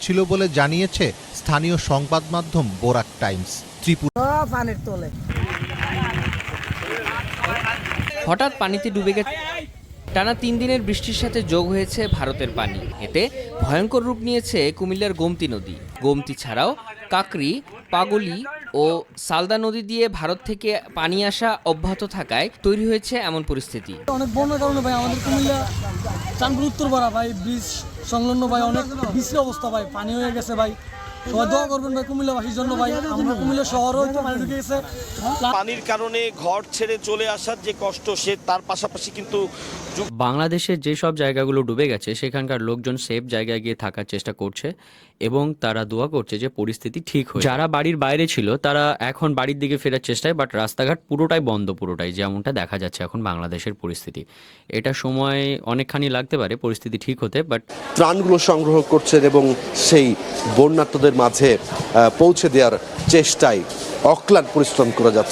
ছিল বলে জানিয়েছে স্থানীয় সংবাদ মাধ্যম বোরাক টাইমস। ত্রিপুরা পানির তলে হঠাৎ পানিতে ডুবে গেছে। টানা ৩ দিনের বৃষ্টির সাথে যোগ হয়েছে ভারতের পানি। এতে ভয়ঙ্কর রূপ নিয়েছে কুমিল্লার গোমতী নদী। গোমতী ছাড়াও কাকরি, পাগলি ও সালদা নদী দিয়ে ভারত থেকে পানি আসা অব্যাহত থাকায় তৈরি হয়েছে এমন পরিস্থিতি। অনেক বন্যার কারণে ভাই আমাদের কুমিল্লা চাঁদপুর উত্তরপাড়া ভাই ব্রিজ সংলগ্ন ভাই অনেক বিশ্রী অবস্থা ভাই, পানি হয়ে গেছে ভাই। সবাই দোয়া করবেন ভাই কুমিল্লাবাসীর জন্য ভাই। আমরা কুমিল্লা শহরও একটু পানি ঢুকে গেছে। পানির কারণে ঘর ছেড়ে চলে আসার যে কষ্ট, সে তার পাশাপাশি কিন্তু বাংলাদেশের যেসব জায়গাগুলো ডুবে গেছে সেখানকার লোকজন সেফ জায়গায় গিয়ে থাকার চেষ্টা করছে এবং তারা দোয়া করছে যে পরিস্থিতি ঠিক হয়। যারা বাড়ির বাইরে ছিল তারা এখন বাড়ির দিকে ফেরার চেষ্টায়, বাট রাস্তাঘাট পুরোটাই বন্ধ, পুরোটাই যেমনটা দেখা যাচ্ছে এখন বাংলাদেশের পরিস্থিতি। এটা সময় অনেকখানি লাগতে পারে পরিস্থিতি ঠিক হতে, বাট ত্রাণগুলো সংগ্রহ করছেন এবং সেই বন্যার্তদের মাঝে পৌঁছে দেওয়ার চেষ্টায় অক্লান্ত পরিশ্রম করে যাচ্ছে।